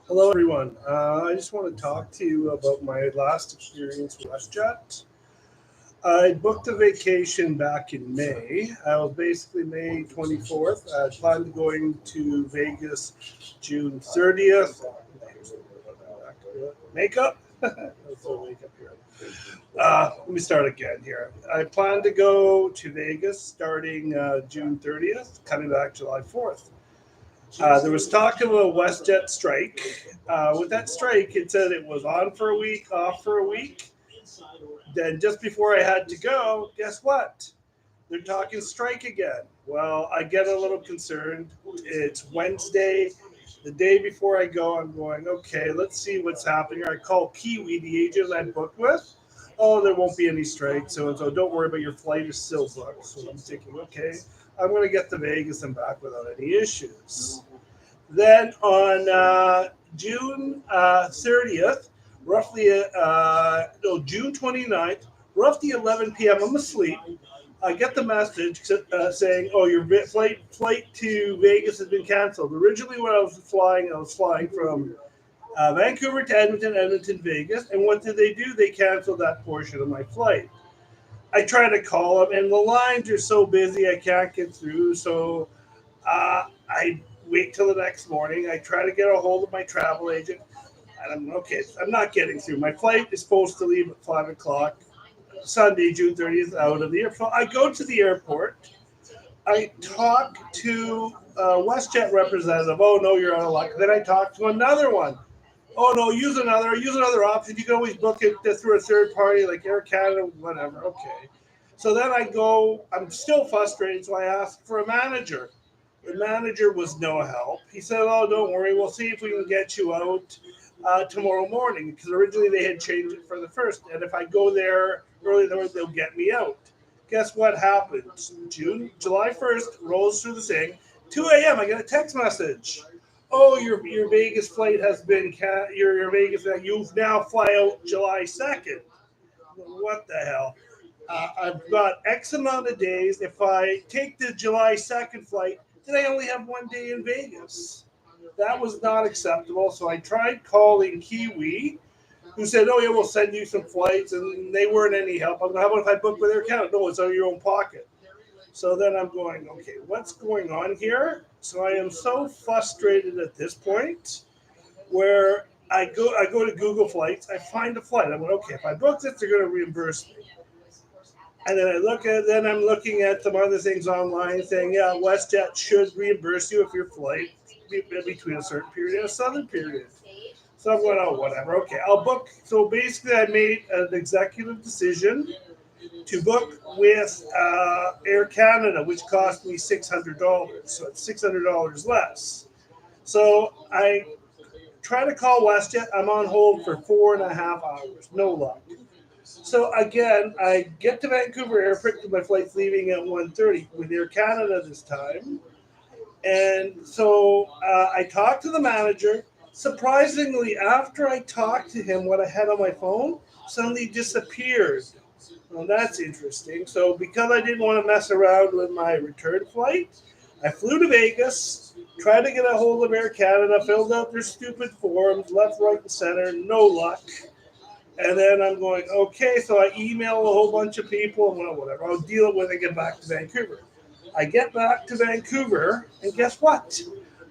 Hello, everyone. I just want to talk to you about my last experience with WestJet. I booked a vacation back in May. I was basically May 24th. I planned to going to Vegas June 30th. Makeup? Let's throw makeup here. Let me start again here. I plan to go to Vegas starting June 30th, coming back July 4th. There was talk of a WestJet strike. With that strike, it said it was on for a week, off for a week. Then just before I had to go, guess what? They're talking strike again. Well, I get a little concerned. It's Wednesday. The day before I go, I'm going, okay, let's see what's happening. I call Kiwi, the agent I booked with. Oh, there won't be any strike. So don't worry about your flight is still booked. So I'm thinking, okay, I'm going to get to Vegas and back without any issues. Then on June 30th, June 29th, roughly 11 p.m., I'm asleep. I get the message saying, "Oh, your flight to Vegas has been canceled." Originally, when I was flying from Vancouver to Edmonton, Edmonton, Vegas. And what did they do? They canceled that portion of my flight. I try to call them, and the lines are so busy I can't get through. So I wait till the next morning. I try to get a hold of my travel agent, and I'm okay. I'm not getting through. My flight is supposed to leave at 5 o'clock Sunday, June 30th, out of the airport. I go to the airport. I talk to a WestJet representative. Oh no, you're out of luck. Then I talk to another one. Oh no, use another option. You can always book it through a third party like Air Canada, whatever. Okay. So then I go. I'm still frustrated, so I ask for a manager. The manager was no help. He said, "Oh, don't worry. We'll see if we can get you out tomorrow morning." Because originally they had changed it for the first, and if I go there early in the morning, they'll get me out. Guess what happened? July 1st rolls through the thing. 2 a.m. I get a text message. Oh, your Vegas flight has been your Vegas. You've now fly out July 2nd. What the hell? I've got X amount of days. If I take the July 2nd flight, then I only have 1 day in Vegas. That was not acceptable. So I tried calling Kiwi, who said, "Oh, yeah, we'll send you some flights." And they weren't any help. I'm going, "How about if I book with their account?" "No, it's out of your own pocket." So then I'm going, okay, what's going on here? So I am so frustrated at this point where I go to Google Flights, I find a flight. I'm going, okay, if I book this, they're going to reimburse me. And then I'm looking at some other things online saying, yeah, WestJet should reimburse you if your flight between a certain period and a southern period. So I'm going, oh, whatever. Okay, I'll book. So basically, I made an executive decision to book with Air Canada, which cost me $600. So it's $600 less. So I try to call WestJet. I'm on hold for 4.5 hours. No luck. So again, I get to Vancouver Airport because my flight's leaving at 1:30 with Air Canada this time. And so I talked to the manager. Surprisingly, after I talked to him, what I had on my phone suddenly disappeared. Well, that's interesting. So, because I didn't want to mess around with my return flight, I flew to Vegas, tried to get a hold of Air Canada, filled out their stupid forms, left, right, and center, no luck. And then I'm going, okay, so I email a whole bunch of people, well, whatever, I'll deal with it when I get back to Vancouver. I get back to Vancouver, and guess what?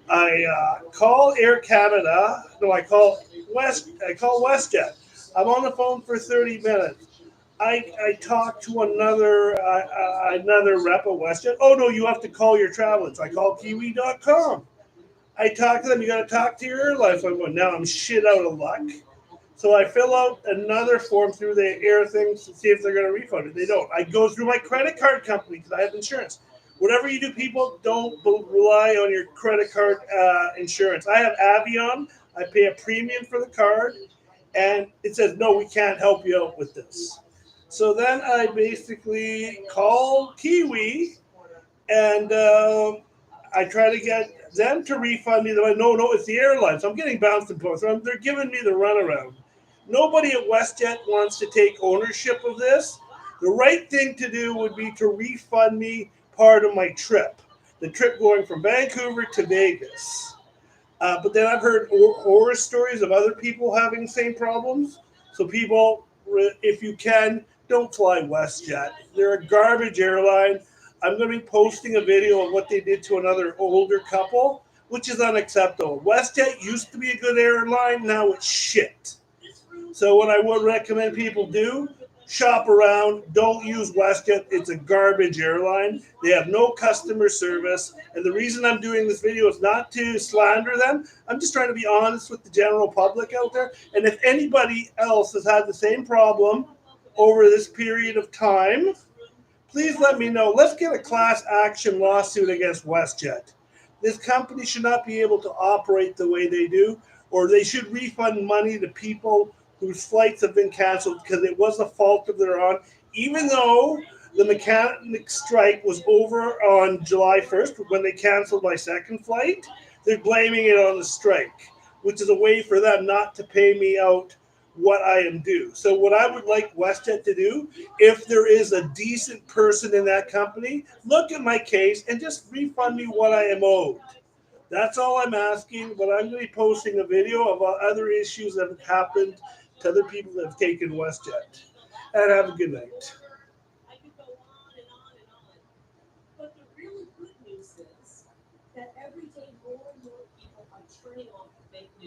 I call Air Canada. No, I call WestJet. I'm on the phone for 30 minutes. I talked to another rep at WestJet. Oh no, you have to call your travelers. I call Kiwi.com. I talk to them. You got to talk to your airline. So I'm going, now I'm shit out of luck. So I fill out another form through the air thing to see if they're going to refund it. They don't. I go through my credit card company because I have insurance. Whatever you do, people, don't rely on your credit card insurance. I have Avion. I pay a premium for the card, and it says, no, we can't help you out with this. So then I basically call Kiwi, and I try to get them to refund me. They're like, no, it's the airline. So I'm getting bounced and forth. So they're giving me the runaround. Nobody at WestJet wants to take ownership of this. The right thing to do would be to refund me part of my trip, the trip going from Vancouver to Vegas. But then I've heard horror stories of other people having the same problems. So people, if you can, don't fly WestJet. They're a garbage airline. I'm going to be posting a video of what they did to another older couple, which is unacceptable. WestJet used to be a good airline. Now it's shit. So what I would recommend people do, shop around. Don't use WestJet. It's a garbage airline. They have no customer service. And the reason I'm doing this video is not to slander them. I'm just trying to be honest with the general public out there. And if anybody else has had the same problem over this period of time, please let me know. Let's get a class action lawsuit against WestJet. This company should not be able to operate the way they do, or they should refund money to people whose flights have been canceled because it was a fault of their own, even though the mechanic strike was over on July 1st when they canceled my second flight. They're blaming it on the strike, which is a way for them not to pay me out what I am due. So what I would like WestJet to do, if there is a decent person in that company, look at my case and just refund me what I am owed. That's all I'm asking, but I'm going to be posting a video of other issues that have happened to other people that have taken WestJet. And have a good night.